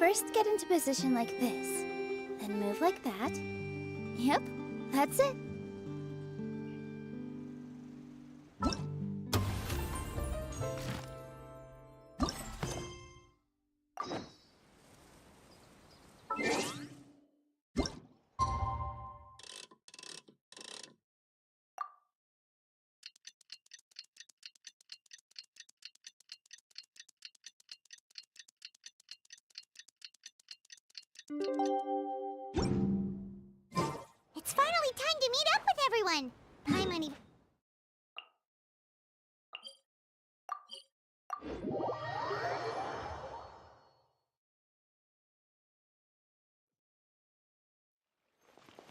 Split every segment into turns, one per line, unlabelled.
first get into position like this, then move like that. Yep, that's it.
It's finally time to meet up with everyone.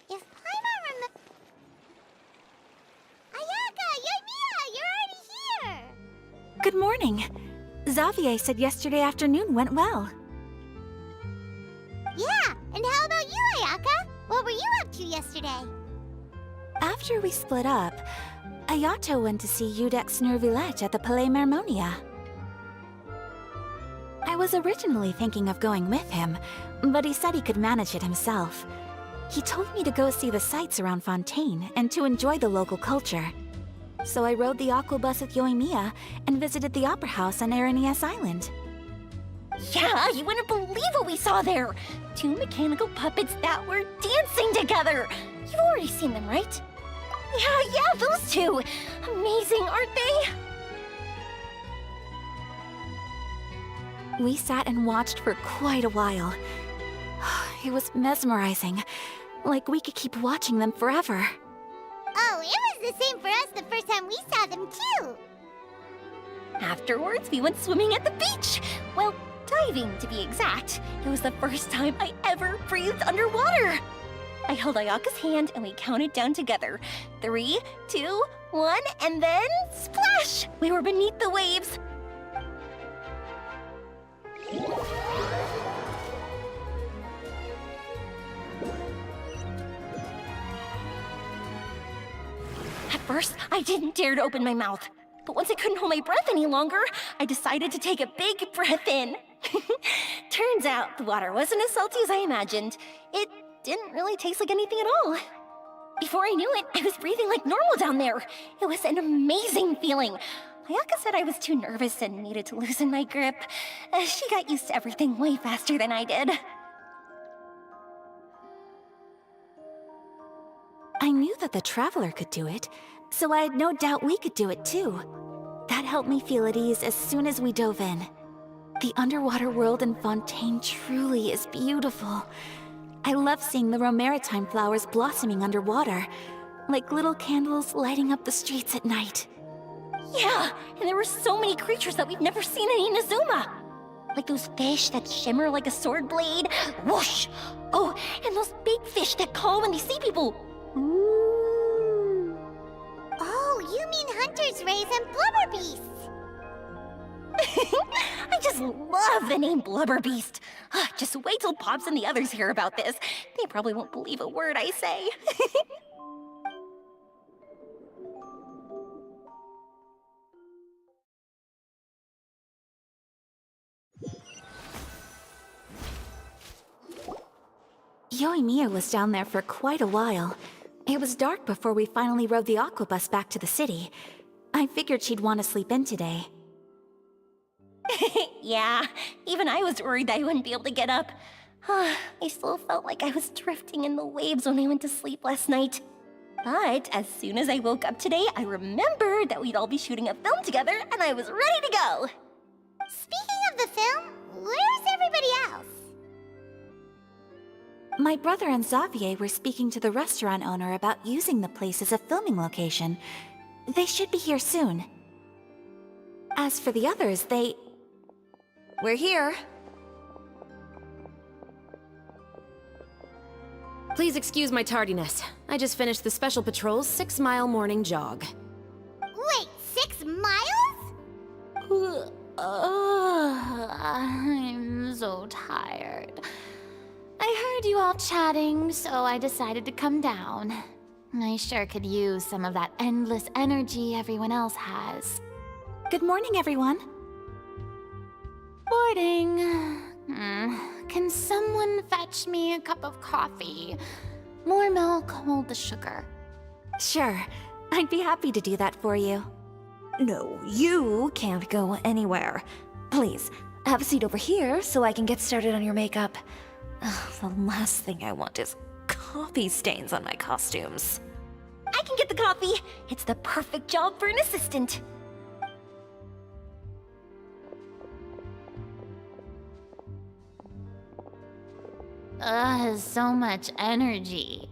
If Paimon remember... Ayaka! Yoimiya! You're already here!
Good morning. Xavier said yesterday afternoon went well.
Yeah, and how about you, Ayaka? What were you up to yesterday?
After we split up, Ayato went to see Udex Nervillette at the Palais Mermonia. I was originally thinking of going with him, but he said he could manage it himself. He told me to go see the sights around Fontaine and to enjoy the local culture. So I rode the aqua bus with Yoimiya and visited the Opera House on Aranias Island.
Yeah, you wouldn't believe what we saw there! 2 mechanical puppets that were dancing together! You've already seen them, right? Yeah, those two! Amazing, aren't they?
We sat and watched for quite a while. It was mesmerizing. Like we could keep watching them forever.
Oh, it was the same for us the first time we saw them, too!
Afterwards, we went swimming at the beach! Well, diving, to be exact. It was the first time I ever breathed underwater! I held Ayaka's hand and we counted down together. 3, 2, 1, and then splash! We were beneath the waves. At first, I didn't dare to open my mouth. But once I couldn't hold my breath any longer, I decided to take a big breath in. Turns out the water wasn't as salty as I imagined. It didn't really taste like anything at all. Before I knew it, I was breathing like normal down there. It was an amazing feeling. Ayaka said I was too nervous and needed to loosen my grip. She got used to everything way faster than I did.
I knew that the Traveler could do it, so I had no doubt we could do it too. That helped me feel at ease as soon as we dove in. The underwater world in Fontaine truly is beautiful. I love seeing the Romaritime flowers blossoming underwater, like little candles lighting up the streets at night.
Yeah, and there were so many creatures that we've never seen in Inazuma. Like those fish that shimmer like a sword blade. Whoosh! Oh, and those big fish that call when they see people.
Ooh. Oh, you mean Hunter's Rays and Blubber Beasts!
I just love the name Blubber Beast. Just wait till Pops and the others hear about this. They probably won't believe a word I say.
Yoimiya was down there for quite a while. It was dark before we finally rode the aqua bus back to the city. I figured she'd want to sleep in today.
Yeah, even I was worried that I wouldn't be able to get up. I still felt like I was drifting in the waves when I went to sleep last night. But as soon as I woke up today, I remembered that we'd all be shooting a film together, and I was ready to go.
Speaking of the film, where's everybody else?
My brother and Xavier were speaking to the restaurant owner about using the place as a filming location. They should be here soon. As for the others, We're here.
Please excuse my tardiness. I just finished the Special Patrol's 6-mile morning jog.
Wait, 6 miles?
I'm so tired. I heard you all chatting, so I decided to come down. I sure could use some of that endless energy everyone else has.
Good morning, everyone.
Morning. Can someone fetch me a cup of coffee? More milk, hold the sugar.
Sure, I'd be happy to do that for you. No, you can't go anywhere. Please, have a seat over here so I can get started on your makeup. Ugh, the last thing I want is coffee stains on my costumes.
I can get the coffee. It's the perfect job for an assistant.
So much energy.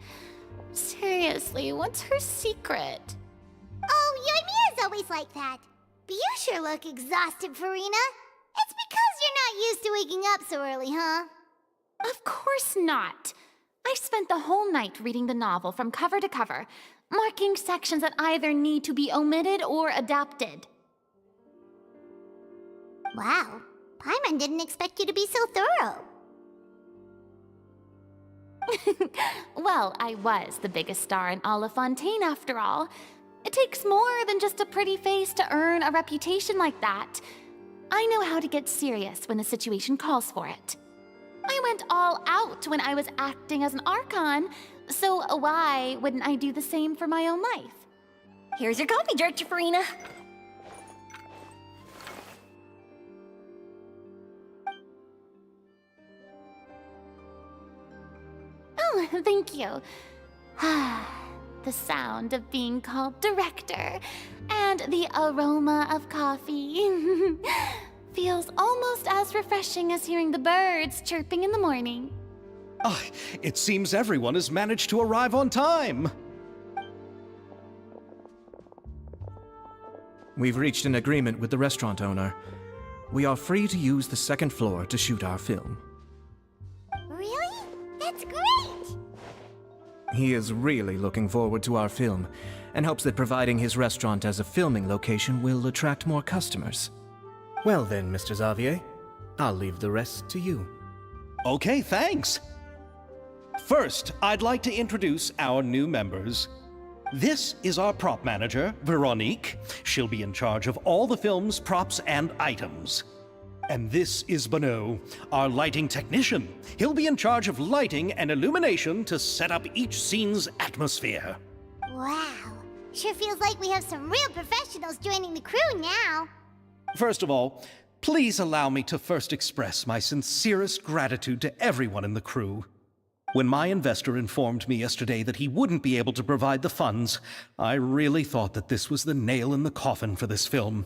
Seriously, what's her secret?
Oh, Yoimiya's always like that. But you sure look exhausted, Farina. It's because you're not used to waking up so early, huh?
Of course not. I spent the whole night reading the novel from cover to cover, marking sections that either need to be omitted or adapted.
Wow, Paimon didn't expect you to be so thorough.
Well, I was the biggest star in all of Fontaine after all. It takes more than just a pretty face to earn a reputation like that. I know how to get serious when the situation calls for it. I went all out when I was acting as an Archon, so why wouldn't I do the same for my own life?
Here's your coffee, Director Farina.
Oh, thank you. The sound of being called director and the aroma of coffee feels almost as refreshing as hearing the birds chirping in the morning.
Ah, it seems everyone has managed to arrive on time.
We've reached an agreement with the restaurant owner. We are free to use the second floor to shoot our film.
Really? That's great!
He is really looking forward to our film, and hopes that providing his restaurant as a filming location will attract more customers.
Well then, Mr. Xavier, I'll leave the rest to you.
Okay, thanks. First, I'd like to introduce our new members. This is our prop manager, Veronique. She'll be in charge of all the film's props and items. And this is Bonneau, our lighting technician. He'll be in charge of lighting and illumination to set up each scene's atmosphere.
Wow, sure feels like we have some real professionals joining the crew now.
First of all, please allow me to first express my sincerest gratitude to everyone in the crew. When my investor informed me yesterday that he wouldn't be able to provide the funds, I really thought that this was the nail in the coffin for this film.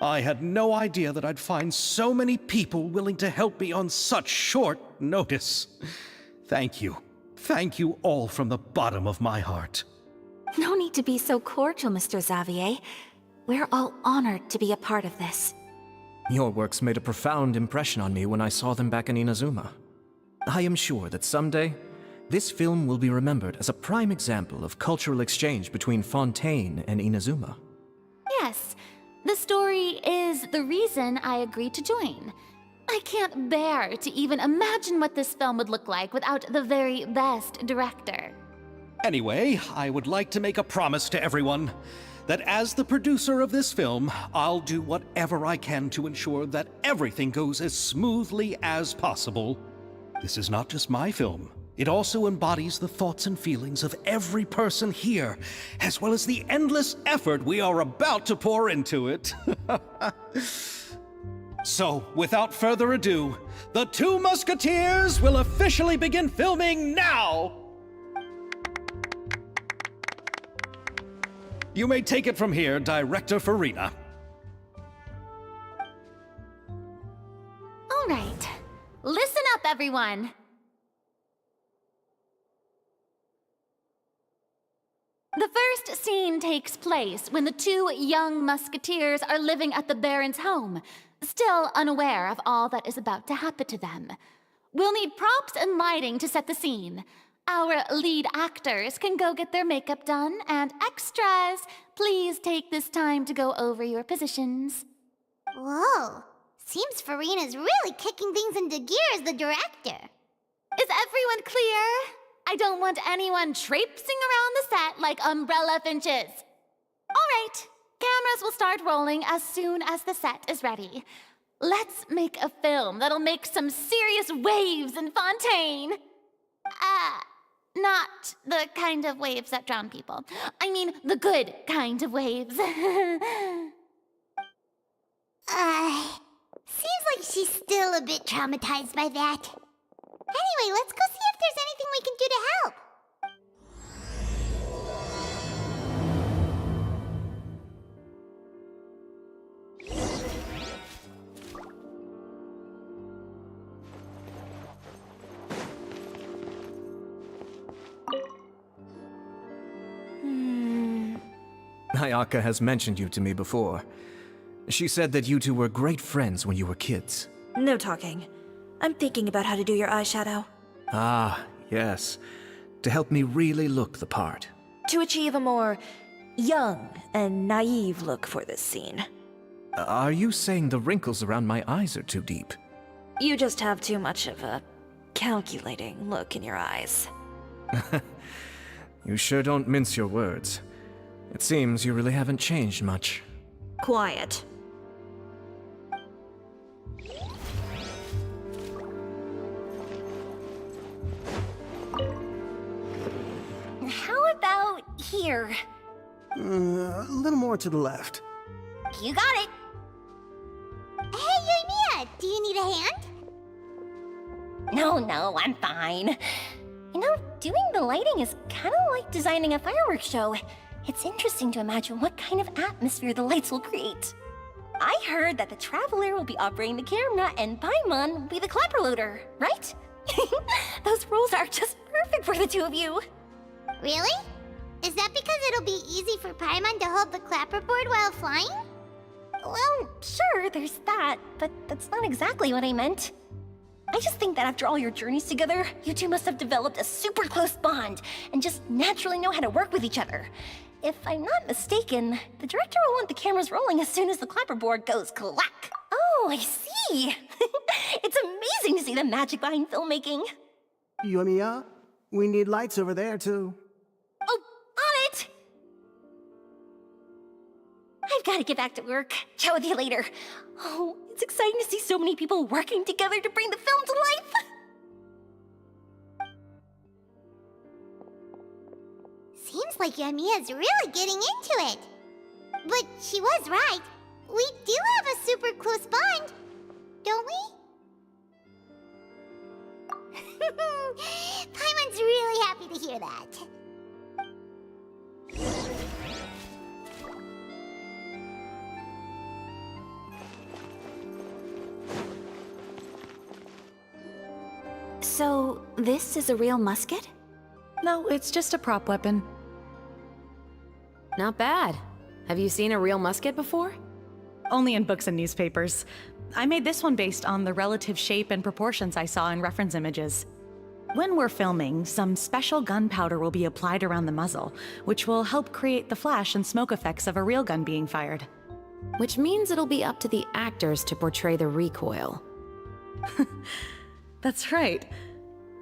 I had no idea that I'd find so many people willing to help me on such short notice. Thank you. Thank you all from the bottom of my heart.
No need to be so cordial, Mr. Xavier. We're all honored to be a part of this.
Your works made a profound impression on me when I saw them back in Inazuma. I am sure that someday, this film will be remembered as a prime example of cultural exchange between Fontaine and Inazuma.
Yes, the story is the reason I agreed to join. I can't bear to even imagine what this film would look like without the very best director.
Anyway, I would like to make a promise to everyone that as the producer of this film, I'll do whatever I can to ensure that everything goes as smoothly as possible. This is not just my film. It also embodies the thoughts and feelings of every person here, as well as the endless effort we are about to pour into it. So, without further ado, the Two Musketeers will officially begin filming now! You may take it from here, Director Farina.
All right, listen up, everyone. The first scene takes place when the two young musketeers are living at the Baron's home, still unaware of all that is about to happen to them. We'll need props and lighting to set the scene. Our lead actors can go get their makeup done, and extras, please take this time to go over your positions.
Whoa, seems Farina's really kicking things into gear as the director.
Is everyone clear? I don't want anyone traipsing around the set like umbrella finches. All right, cameras will start rolling as soon as the set is ready. Let's make a film that'll make some serious waves in Fontaine. Not the kind of waves that drown people. I mean, the good kind of waves.
Seems like she's still a bit traumatized by that. Anyway, let's go see if there's anything we can do to help.
Ayaka has mentioned you to me before. She said that you two were great friends when you were kids.
No talking. I'm thinking about how to do your eyeshadow.
Ah, yes. To help me really look the part.
To achieve a more young and naive look for this scene.
Are you saying the wrinkles around my eyes are too deep?
You just have too much of a calculating look in your eyes.
You sure don't mince your words. It seems you really haven't changed much.
Quiet.
How about here?
A little more to the left.
You got it.
Hey, Yoimiya, do you need a hand?
No, I'm fine. You know, doing the lighting is kind of like designing a fireworks show. It's interesting to imagine what kind of atmosphere the lights will create. I heard that the Traveler will be operating the camera and Paimon will be the clapper loader, right? Those roles are just perfect for the two of you.
Really? Is that because it'll be easy for Paimon to hold the clapperboard while flying?
Well, sure, there's that, but that's not exactly what I meant. I just think that after all your journeys together, you two must have developed a super close bond and just naturally know how to work with each other. If I'm not mistaken, the director will want the cameras rolling as soon as the clapperboard goes clack. Oh, I see. It's amazing to see the magic behind filmmaking.
Yoimiya, we need lights over there, too.
Oh, on it! I've got to get back to work. Chat with you later. Oh, it's exciting to see so many people working together to bring the film to life.
Seems like Yoimiya's really getting into it. But she was right. We do have a super close bond, don't we? Paimon's really happy to hear that.
So, this is a real musket?
No, it's just a prop weapon.
Not bad. Have you seen a real musket before?
Only in books and newspapers. I made this one based on the relative shape and proportions I saw in reference images. When we're filming, some special gunpowder will be applied around the muzzle, which will help create the flash and smoke effects of a real gun being fired.
Which means it'll be up to the actors to portray the recoil.
That's right.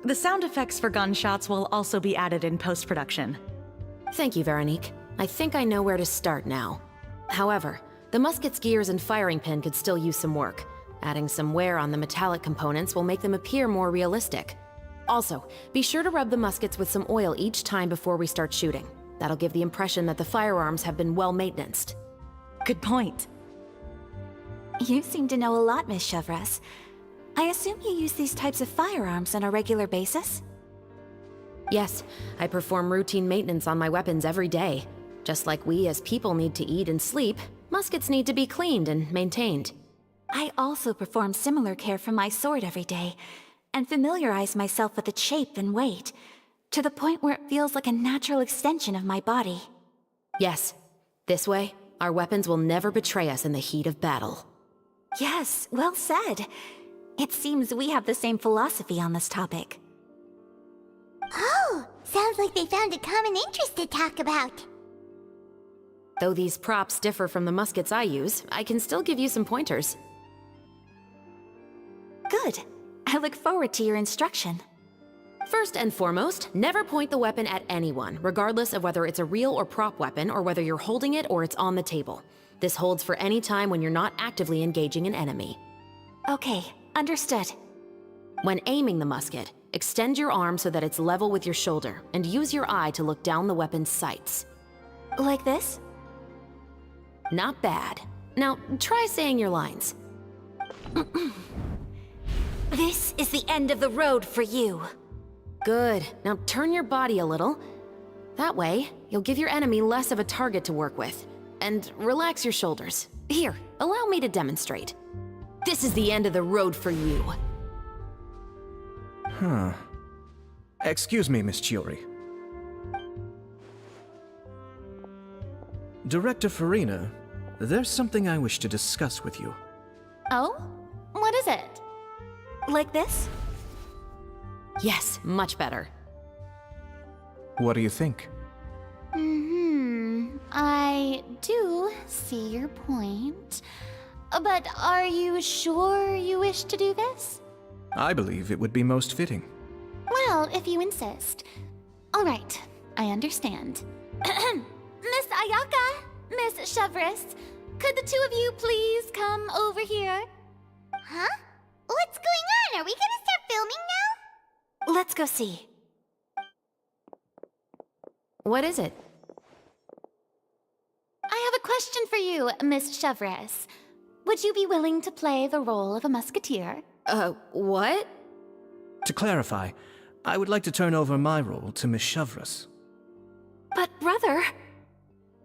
The sound effects for gunshots will also be added in post-production.
Thank you, Veronique. I think I know where to start now. However, the musket's gears and firing pin could still use some work. Adding some wear on the metallic components will make them appear more realistic. Also, be sure to rub the muskets with some oil each time before we start shooting. That'll give the impression that the firearms have been well maintained.
Good point.
You seem to know a lot, Miss Chevres. I assume you use these types of firearms on a regular basis?
Yes, I perform routine maintenance on my weapons every day. Just like we as people need to eat and sleep, muskets need to be cleaned and maintained.
I also perform similar care for my sword every day, and familiarize myself with its shape and weight, to the point where it feels like a natural extension of my body.
Yes, this way, our weapons will never betray us in the heat of battle.
Yes, well said. It seems we have the same philosophy on this topic.
Oh, sounds like they found a common interest to talk about.
Though these props differ from the muskets I use, I can still give you some pointers.
Good. I look forward to your instruction.
First and foremost, never point the weapon at anyone, regardless of whether it's a real or prop weapon or whether you're holding it or it's on the table. This holds for any time when you're not actively engaging an enemy.
Okay, understood.
When aiming the musket, extend your arm so that it's level with your shoulder, and use your eye to look down the weapon's sights.
Like this?
Not bad. Now, try saying your lines.
This is the end of the road for you.
Good. Now turn your body a little. That way, you'll give your enemy less of a target to work with. And relax your shoulders. Here, allow me to demonstrate. This is the end of the road for you.
Huh. Excuse me, Miss Chiori. Director Farina, there's something I wish to discuss with you.
Oh? What is it?
Like this?
Yes, much better.
What do you think?
I do see your point. But are you sure you wish to do this?
I believe it would be most fitting.
Well, if you insist. All right, I understand. Miss Ayaka, Miss Chevris, could the two of you please come over here?
Huh? What's going on? Are we gonna start filming now?
Let's go see.
What is it?
I have a question for you, Miss Chevris. Would you be willing to play the role of a musketeer?
What?
To clarify, I would like to turn over my role to Miss Chevris.
But brother...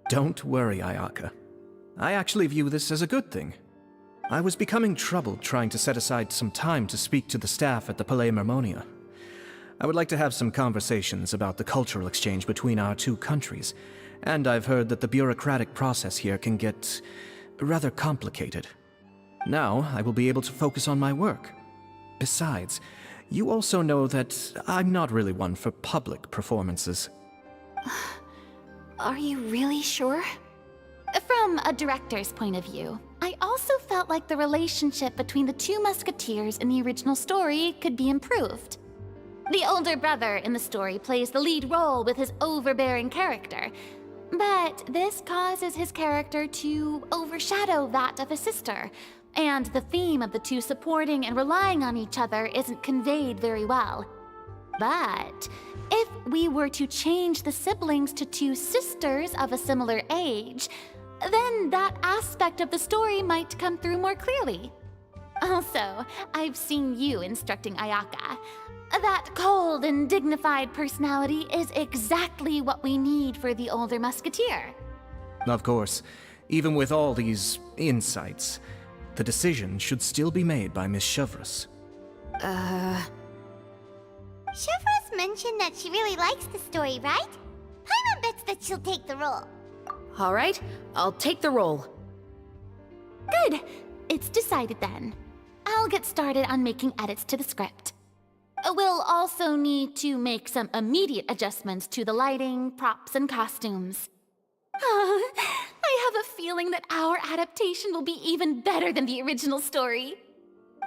Don't worry, Ayaka. I actually view this as a good thing. I was becoming troubled trying to set aside some time to speak to the staff at the Palais Mermonia. I would like to have some conversations about the cultural exchange between our two countries, and I've heard that the bureaucratic process here can get rather complicated. Now, I will be able to focus on my work. Besides, you also know that I'm not really one for public performances.
Are you really sure?
From a director's point of view, I also felt like the relationship between the two musketeers in the original story could be improved. The older brother in the story plays the lead role with his overbearing character, but this causes his character to overshadow that of his sister, and the theme of the two supporting and relying on each other isn't conveyed very well. But if we were to change the siblings to two sisters of a similar age, then that aspect of the story might come through more clearly. Also, I've seen you instructing Ayaka. That cold and dignified personality is exactly what we need for the older musketeer.
Of course, even with all these insights, the decision should still be made by Miss Chevris.
Chevros mentioned that she really likes the story, right? Paimon bets that she'll take the role.
All right, I'll take the role.
Good. It's decided then. I'll get started on making edits to the script. We'll also need to make some immediate adjustments to the lighting, props, and costumes. I have a feeling that our adaptation will be even better than the original story.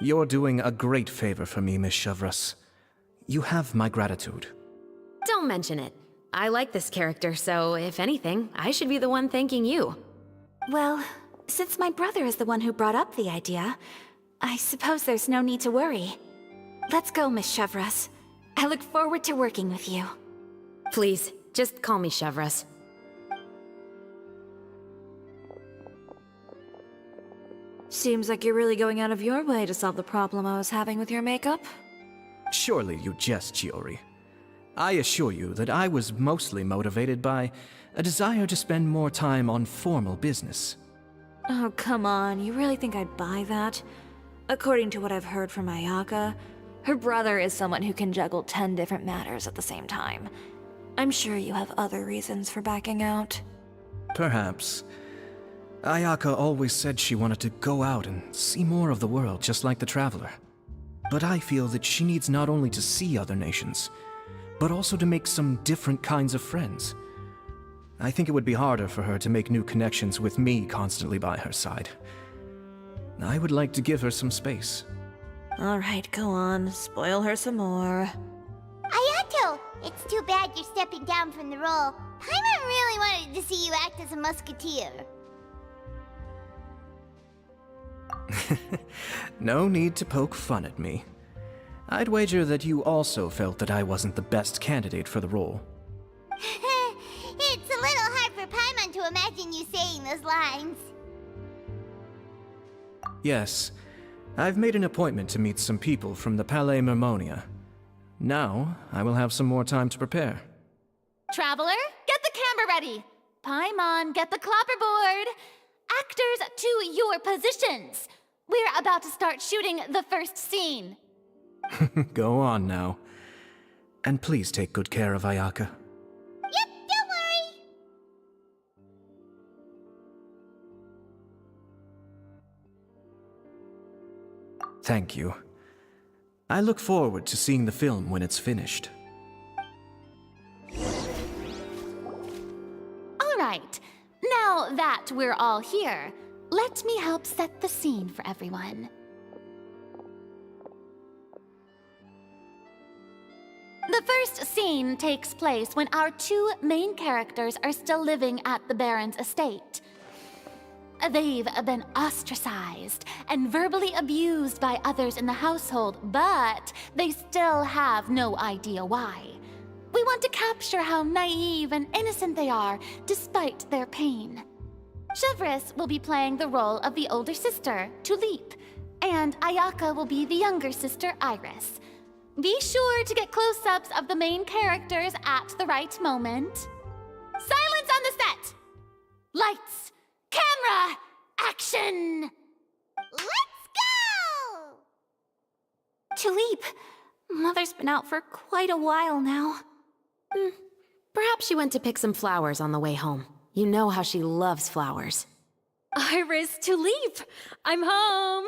You're doing a great favor for me, Miss Chevris. You have my gratitude.
Don't mention it. I like this character, so if anything, I should be the one thanking you.
Well, since my brother is the one who brought up the idea, I suppose there's no need to worry. Let's go, Miss Chevris. I look forward to working with you.
Please, just call me Chevris.
Seems like you're really going out of your way to solve the problem I was having with your makeup.
Surely you jest, Chiori. I assure you that I was mostly motivated by a desire to spend more time on formal business.
Oh, come on. You really think I'd buy that? According to what I've heard from Ayaka, her brother is someone who can juggle 10 different matters at the same time. I'm sure you have other reasons for backing out.
Perhaps. Ayaka always said she wanted to go out and see more of the world, just like the Traveler. But I feel that she needs not only to see other nations, but also to make some different kinds of friends. I think it would be harder for her to make new connections with me constantly by her side. I would like to give her some space.
Alright, go on. Spoil her some more.
Ayato! It's too bad you're stepping down from the role. Paimon really wanted to see you act as a musketeer.
No need to poke fun at me. I'd wager that you also felt that I wasn't the best candidate for the role.
It's a little hard for Paimon to imagine you saying those lines.
Yes, I've made an appointment to meet some people from the Palais Mermonia. Now, I will have some more time to prepare.
Traveler, get the camera ready. Paimon, get the clapperboard. Actors, to your positions. We're about to start shooting the first scene.
Go on now. And please take good care of Ayaka.
Yep, don't worry.
Thank you. I look forward to seeing the film when it's finished.
All right. Now that we're all here, let me help set the scene for everyone. The first scene takes place when our two main characters are still living at the Baron's estate. They've been ostracized and verbally abused by others in the household, but they still have no idea why. We want to capture how naive and innocent they are, despite their pain. Chevris will be playing the role of the older sister, Tulip, and Ayaka will be the younger sister, Iris. Be sure to get close-ups of the main characters at the right moment. Silence on the set! Lights! Camera! Action!
Let's go!
Tulip, Mother's been out for quite a while now.
Perhaps she went to pick some flowers on the way home. You know how she loves flowers.
Iris, Tulip, I'm home.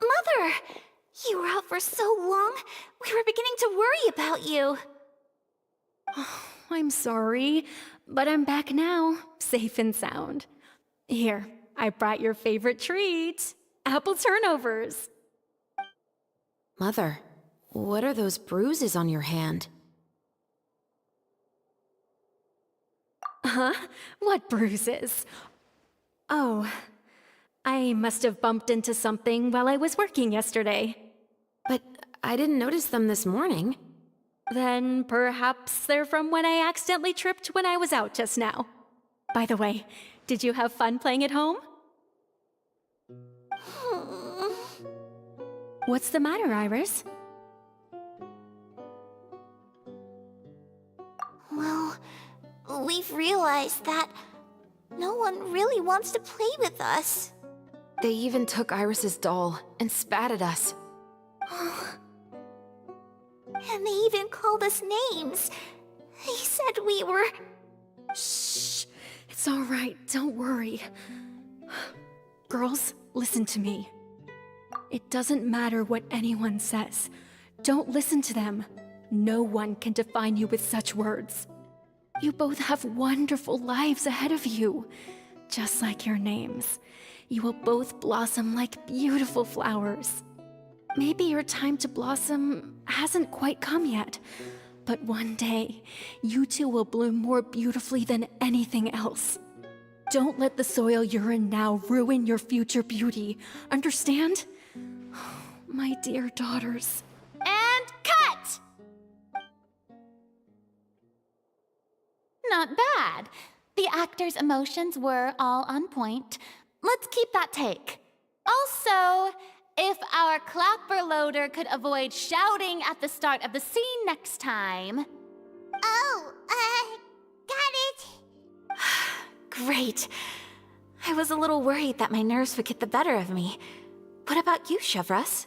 Mother! You were out for so long, we were beginning to worry about you.
I'm sorry, but I'm back now, safe and sound. Here, I brought your favorite treat, apple turnovers.
Mother, what are those bruises on your hand?
Huh? What bruises? Oh, I must have bumped into something while I was working yesterday.
But I didn't notice them this morning.
Then perhaps they're from when I accidentally tripped when I was out just now. By the way, did you have fun playing at home? What's the matter, Iris?
Well, we've realized that no one really wants to play with us.
They even took Iris's doll and spat at us.
And they even called us names. They said we were...
Shh. It's all right. Don't worry. Girls, listen to me. It doesn't matter what anyone says. Don't listen to them. No one can define you with such words. You both have wonderful lives ahead of you. Just like your names. You will both blossom like beautiful flowers. Maybe your time to blossom hasn't quite come yet, but one day, you two will bloom more beautifully than anything else. Don't let the soil you're in now ruin your future beauty. Understand? My dear daughters.
And cut! Not bad. The actors' emotions were all on point. Let's keep that take. Also, if our clapper loader could avoid shouting at the start of the scene next time.
Oh, got it.
Great. I was a little worried that my nerves would get the better of me. What about you, Chevris?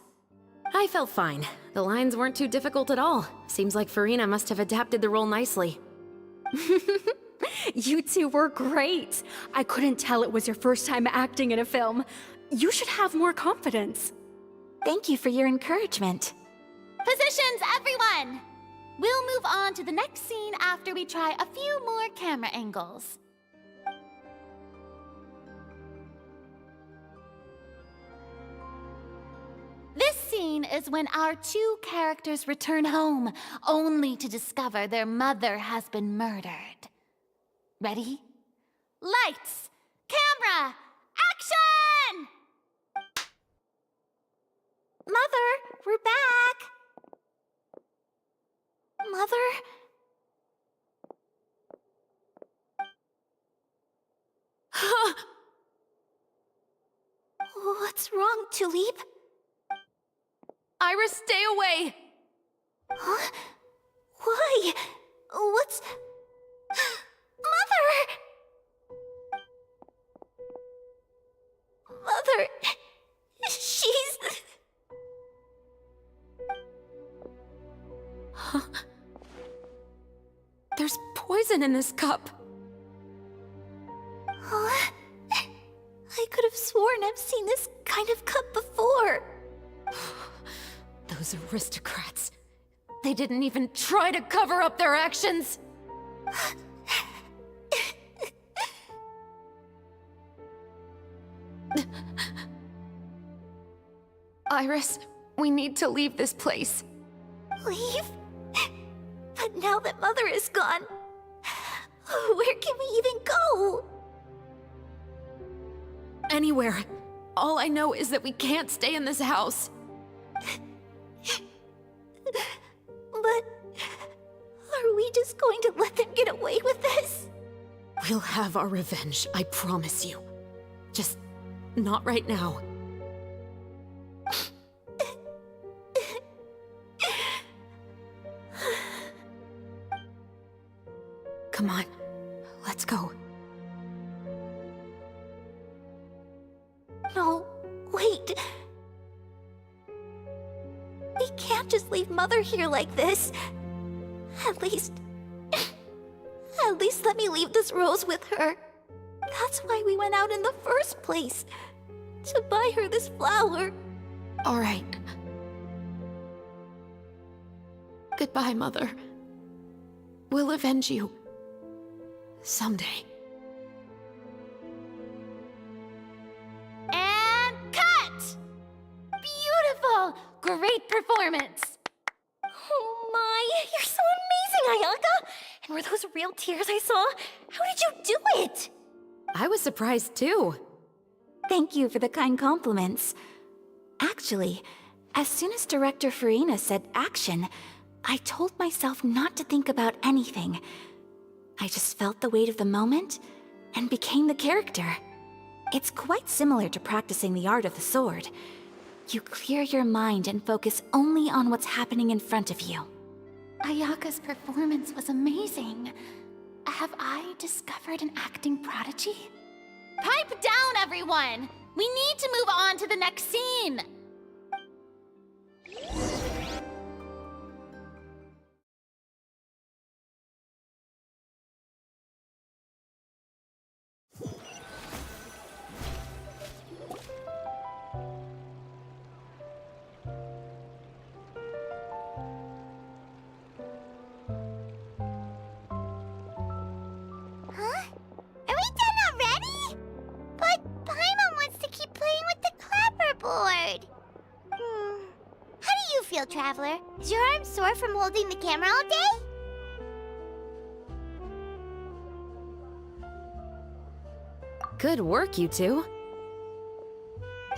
I felt fine. The lines weren't too difficult at all. Seems like Farina must have adapted the role nicely.
You two were great. I couldn't tell it was your first time acting in a film. You should have more confidence.
Thank you for your encouragement.
Positions, everyone! We'll move on to the next scene after we try a few more camera angles. This scene scene is when our two characters return home, only to discover their mother has been murdered. Ready? Lights! Camera! Action!
Mother, we're back! Mother? What's wrong, Tulip?
Iris, stay away!
Huh? Why? What's... Mother! Mother... She's...
Huh? There's poison in this cup.
Huh? I could have sworn I've seen this kind of cup before.
Those aristocrats. They didn't even try to cover up their actions. Iris, we need to leave this place.
Leave? But now that Mother is gone, where can we even go?
Anywhere. All I know is that we can't stay in this house.
But are we just going to let them get away with this?
We'll have our revenge, I promise you. Just not right now. Come on, let's go.
No, wait. We can't just leave Mother here like this. At least let me leave this rose with her. That's why we went out in the first place. To buy her this flower.
All right. Goodbye, Mother. We'll avenge you. Someday.
And cut! Beautiful! Great performance!
Oh my, you're so amazing, Ayaka! And were those real tears I saw? How did you do it?
I was surprised too.
Thank you for the kind compliments. Actually, as soon as Director Farina said action, I told myself not to think about anything. I just felt the weight of the moment and became the character. It's quite similar to practicing the art of the sword. You clear your mind and focus only on what's happening in front of you.
Ayaka's performance was amazing. Have I discovered an acting prodigy? Pipe down, everyone! We need to move on to the next scene!
Huh? Are we done already? But Paimon wants to keep playing with the clapperboard. How do you feel, Traveler? Is your arm sore from holding the camera all day?
Good work, you two.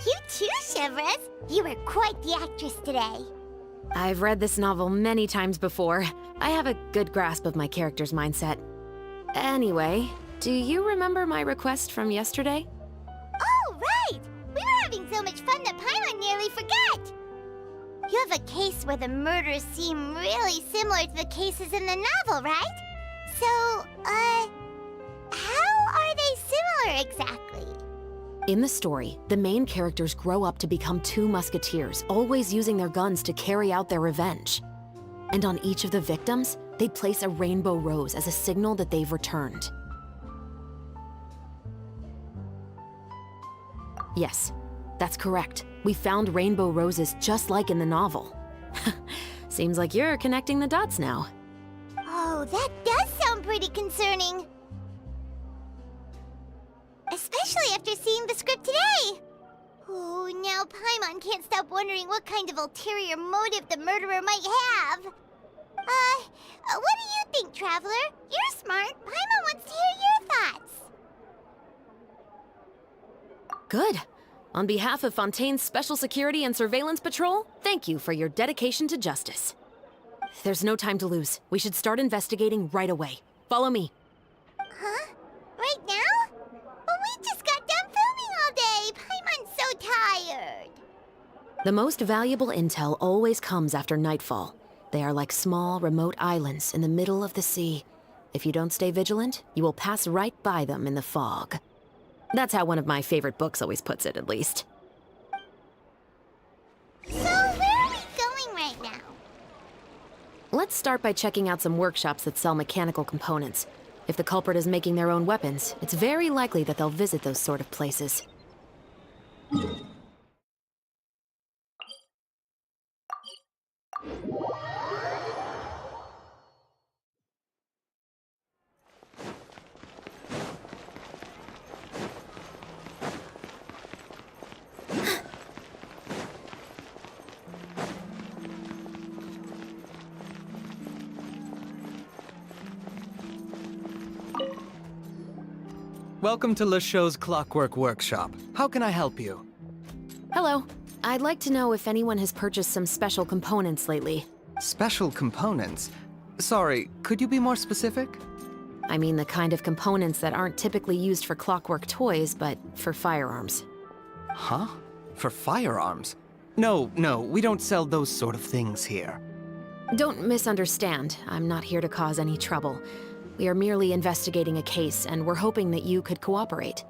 You too, Shivers. You were quite the actress today.
I've read this novel many times before. I have a good grasp of my character's mindset. Anyway, do you remember my request from yesterday?
Oh, right! We were having so much fun that Paimon nearly forgot! You have a case where the murders seem really similar to the cases in the novel, right? So, how are they similar exactly?
In the story, the main characters grow up to become two musketeers, always using their guns to carry out their revenge. And on each of the victims, they place a rainbow rose as a signal that they've returned. Yes, that's correct. We found rainbow roses just like in the novel. Seems like you're connecting the dots now.
Oh, that does sound pretty concerning. Especially after seeing the script today. Oh, now Paimon can't stop wondering what kind of ulterior motive the murderer might have. What do you think, Traveler? You're smart. Paimon wants to hear your thoughts.
Good. On behalf of Fontaine's Special Security and Surveillance Patrol, thank you for your dedication to justice. There's no time to lose. We should start investigating right away. Follow me.
Huh? Right now? But we just got done filming all day. Paimon's so tired.
The most valuable intel always comes after nightfall. They are like small, remote islands in the middle of the sea. If you don't stay vigilant, you will pass right by them in the fog. That's how one of my favorite books always puts it, at least.
So, where are we going right now?
Let's start by checking out some workshops that sell mechanical components. If the culprit is making their own weapons, it's very likely that they'll visit those sort of places.
Welcome to Le Show's Clockwork Workshop. How can I help you?
Hello. I'd like to know if anyone has purchased some special components lately.
Special components? Sorry, could you be more specific?
I mean the kind of components that aren't typically used for clockwork toys, but for firearms.
Huh? For firearms? No, we don't sell those sort of things here.
Don't misunderstand. I'm not here to cause any trouble. We are merely investigating a case, and we're hoping that you could cooperate.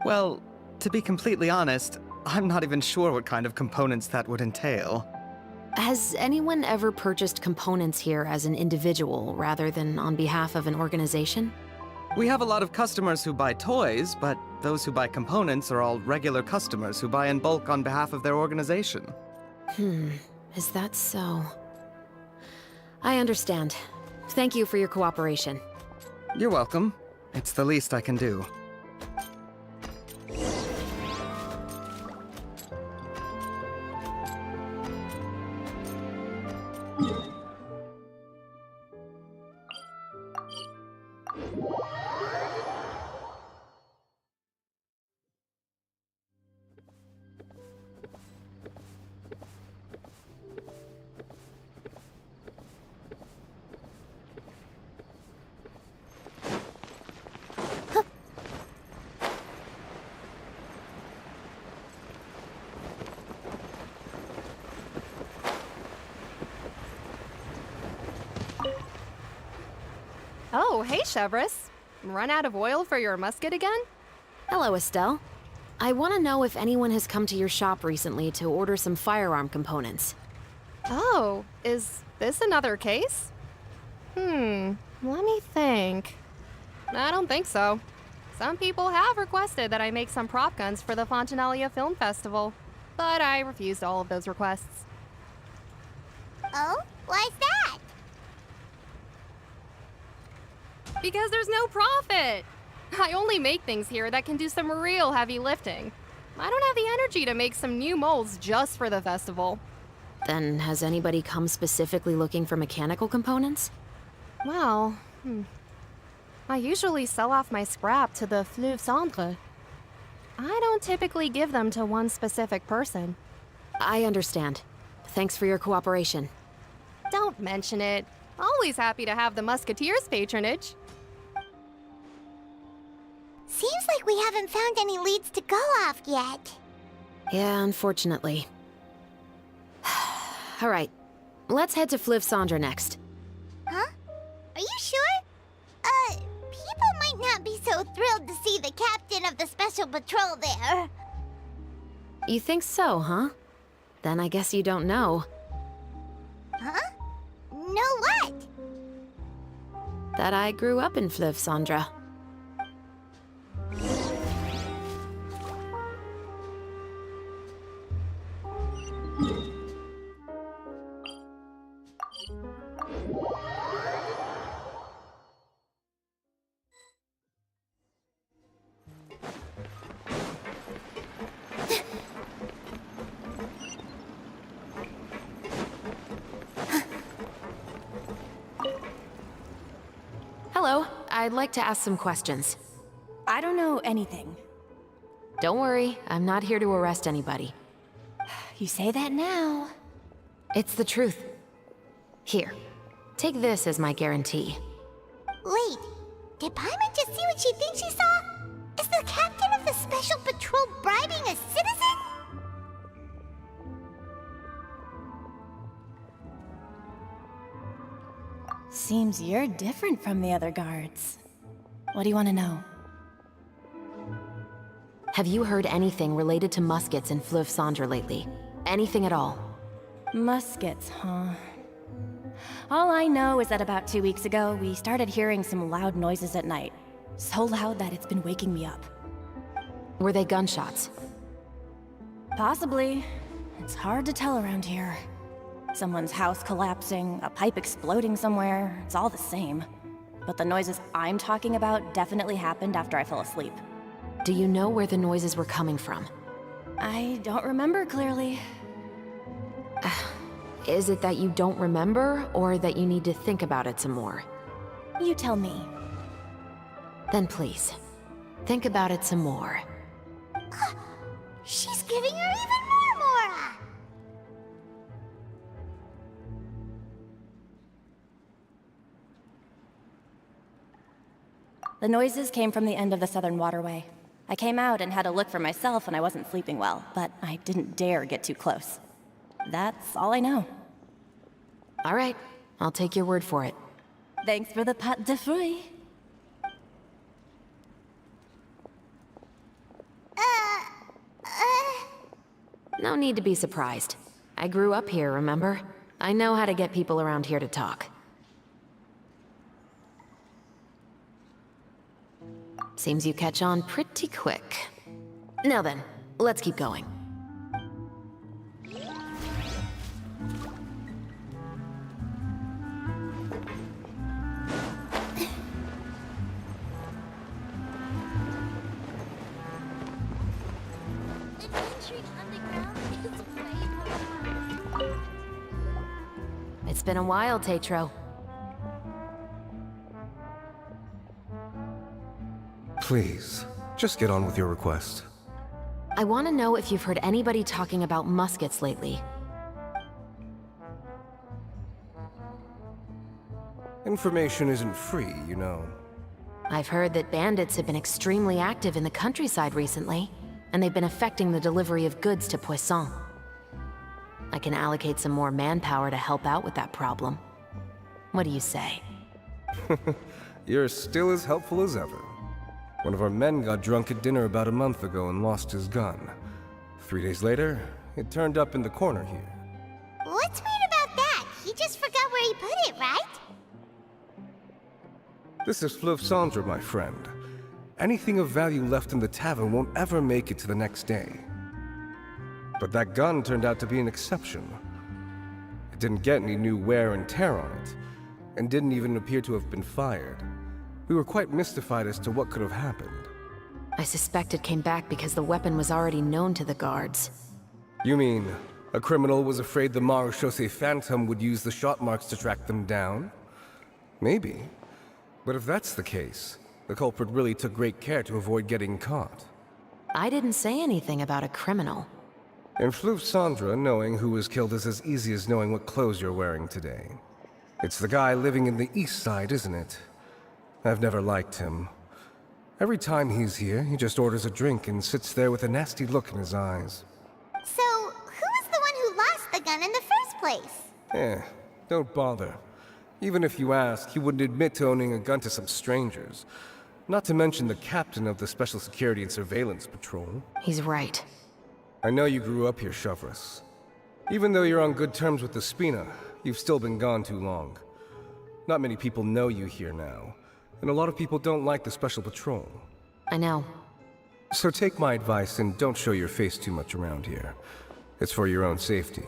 Well, to be completely honest, I'm not even sure what kind of components that would entail.
Has anyone ever purchased components here as an individual rather than on behalf of an organization?
We have a lot of customers who buy toys, but those who buy components are all regular customers who buy in bulk on behalf of their organization.
Is that so? I understand. Thank you for your cooperation.
You're welcome. It's the least I can do.
Oh, hey, Chevres. Run out of oil for your musket again?
Hello, Estelle. I want to know if anyone has come to your shop recently to order some firearm components.
Oh, is this another case? Let me think. I don't think so. Some people have requested that I make some prop guns for the Fontanalia Film Festival, but I refused all of those requests.
Oh? Why's that?
Because there's no profit! I only make things here that can do some real heavy lifting. I don't have the energy to make some new molds just for the festival.
Then has anybody come specifically looking for mechanical components?
Well, I usually sell off my scrap to the Fleuve Cendre. I don't typically give them to one specific person.
I understand. Thanks for your cooperation.
Don't mention it. Always happy to have the Musketeers' patronage.
Seems like we haven't found any leads to go off yet.
Yeah, unfortunately. All right, let's head to Fleuve Cendre next.
Huh? Are you sure? People might not be so thrilled to see the captain of the special patrol there.
You think so, huh? Then I guess you don't know.
Huh? Know what?
That I grew up in Fleuve Cendre. Hello, I'd like to ask some questions.
I don't know anything.
Don't worry, I'm not here to arrest anybody.
You say that now.
It's the truth. Here, take this as my guarantee.
Wait, did Paimon just see what she thinks she saw? Is the captain of the Special Patrol bribing a citizen?
Seems you're different from the other guards. What do you want to know?
Have you heard anything related to Muskets in Fleuve Cendre lately? Anything at all?
Muskets, huh? All I know is that about 2 weeks ago, we started hearing some loud noises at night. So loud that it's been waking me up.
Were they gunshots?
Possibly. It's hard to tell around here. Someone's house collapsing, a pipe exploding somewhere, it's all the same. But the noises I'm talking about definitely happened after I fell asleep.
Do you know where the noises were coming from?
I don't remember clearly.
Is it that you don't remember, or that you need to think about it some more?
You tell me.
Then please, think about it some more.
She's giving her even more Mora!
The noises came from the end of the Southern Waterway. I came out and had a look for myself when I wasn't sleeping well, but I didn't dare get too close. That's all I know.
All right, I'll take your word for it.
Thanks for the pâte de fruits.
No need to be surprised. I grew up here, remember? I know how to get people around here to talk. Seems you catch on pretty quick. Now then, let's keep going. It's been a while, Tetro.
Please, just get on with your request.
I want to know if you've heard anybody talking about muskets lately.
Information isn't free, you know.
I've heard that bandits have been extremely active in the countryside recently, and they've been affecting the delivery of goods to Poisson. I can allocate some more manpower to help out with that problem. What do you say?
You're still as helpful as ever. One of our men got drunk at dinner about a month ago and lost his gun. 3 days later, it turned up in the corner here.
What's weird about that? He just forgot where he put it, right?
This is Fleuve Cendre, my friend. Anything of value left in the tavern won't ever make it to the next day. But that gun turned out to be an exception. It didn't get any new wear and tear on it, and didn't even appear to have been fired. We were quite mystified as to what could have happened.
I suspect it came back because the weapon was already known to the guards.
You mean, a criminal was afraid the Marechaussee Phantom would use the shot marks to track them down? Maybe. But if that's the case, the culprit really took great care to avoid getting caught.
I didn't say anything about a criminal.
In Fleuve Cendre, knowing who was killed is as easy as knowing what clothes you're wearing today. It's the guy living in the east side, isn't it? I've never liked him. Every time he's here, he just orders a drink and sits there with a nasty look in his eyes.
So, who was the one who lost the gun in the first place?
Don't bother. Even if you ask, he wouldn't admit to owning a gun to some strangers. Not to mention the captain of the Special Security and Surveillance Patrol.
He's right.
I know you grew up here, Chevreuse. Even though you're on good terms with the Spina, you've still been gone too long. Not many people know you here now, and a lot of people don't like the Special Patrol.
I know.
So take my advice and don't show your face too much around here. It's for your own safety.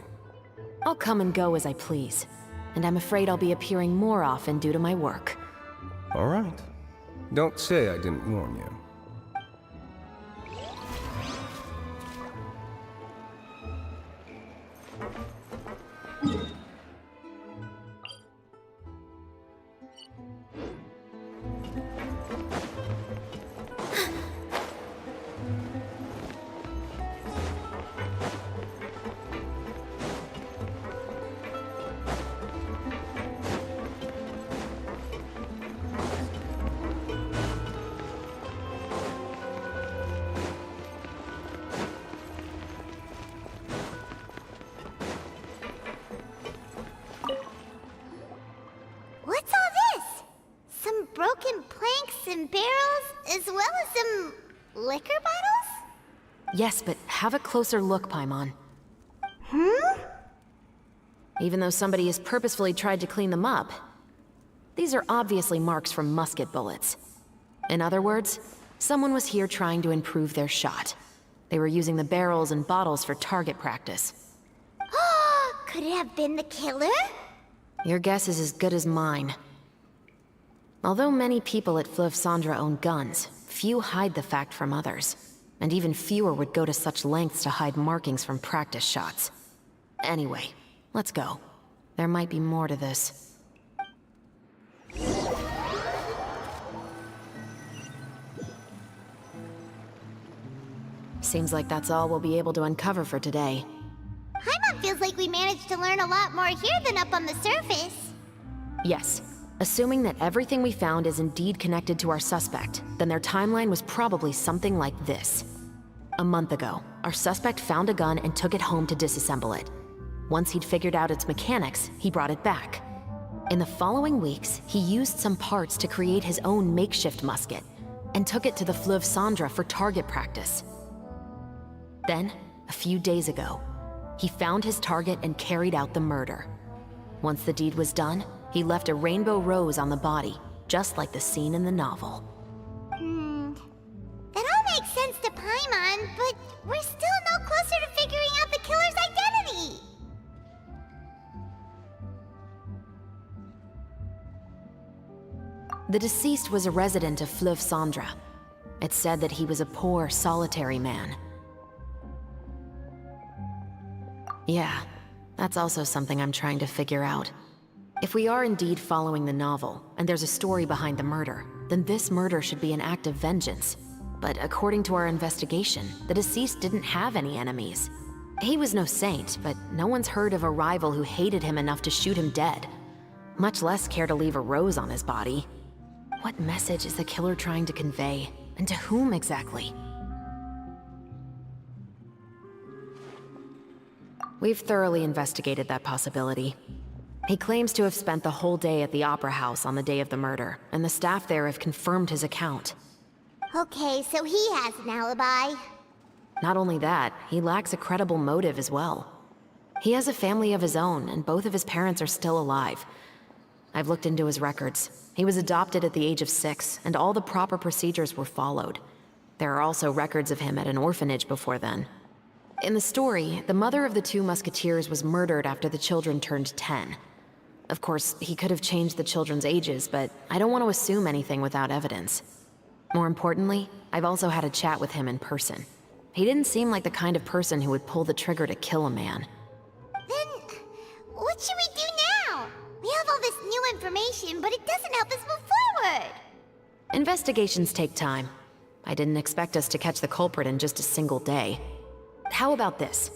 I'll come and go as I please, and I'm afraid I'll be appearing more often due to my work.
All right. Don't say I didn't warn you.
What's all this? Some broken planks and barrels, as well as some liquor bottles?
Yes, but have a closer look, Paimon. Even though somebody has purposefully tried to clean them up, these are obviously marks from musket bullets. In other words, someone was here trying to improve their shot. They were using the barrels and bottles for target practice.
Could it have been the killer?
Your guess is as good as mine. Although many people at Fleuve Cendra own guns, few hide the fact from others. And even fewer would go to such lengths to hide markings from practice shots. Anyway, let's go. There might be more to this. Seems like that's all we'll be able to uncover for today.
Paimon feels like we managed to learn a lot more here than up on the surface.
Yes. Assuming that everything we found is indeed connected to our suspect, then their timeline was probably something like this. A month ago, our suspect found a gun and took it home to disassemble it. Once he'd figured out its mechanics, he brought it back. In the following weeks, he used some parts to create his own makeshift musket, and took it to the Fleuve Cendra for target practice. Then, a few days ago, he found his target and carried out the murder. Once the deed was done, he left a rainbow rose on the body, just like the scene in the novel.
That all makes sense to Paimon, but we're still no closer to figuring out the killer's identity.
The deceased was a resident of Fleuve Cendra. It's said that he was a poor, solitary man. Yeah, that's also something I'm trying to figure out. If we are indeed following the novel, and there's a story behind the murder, then this murder should be an act of vengeance. But according to our investigation, the deceased didn't have any enemies. He was no saint, but no one's heard of a rival who hated him enough to shoot him dead. Much less care to leave a rose on his body. What message is the killer trying to convey? And to whom exactly? We've thoroughly investigated that possibility. He claims to have spent the whole day at the Opera House on the day of the murder, and the staff there have confirmed his account.
Okay, so he has an alibi.
Not only that, he lacks a credible motive as well. He has a family of his own, and both of his parents are still alive. I've looked into his records. He was adopted at the age of 6, and all the proper procedures were followed. There are also records of him at an orphanage before then. In the story, the mother of the 2 musketeers was murdered after the children turned 10. Of course, he could have changed the children's ages, but I don't want to assume anything without evidence. More importantly, I've also had a chat with him in person. He didn't seem like the kind of person who would pull the trigger to kill a man.
Then, what should we do now? We have all this new information, but it doesn't help us move forward.
Investigations take time. I didn't expect us to catch the culprit in just a single day. How about this?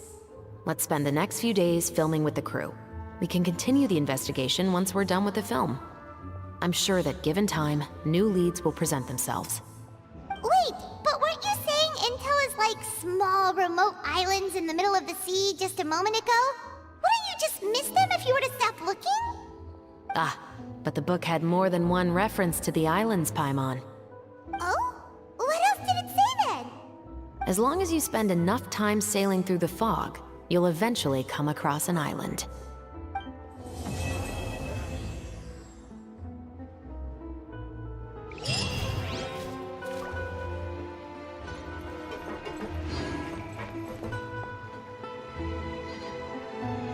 Let's spend the next few days filming with the crew. We can continue the investigation once we're done with the film. I'm sure that given time, new leads will present themselves.
Wait, but weren't you saying Intel is like small, remote islands in the middle of the sea just a moment ago? Wouldn't you just miss them if you were to stop looking?
Ah, but the book had more than one reference to the islands, Paimon.
Oh? What else did it say then?
As long as you spend enough time sailing through the fog, you'll eventually come across an island.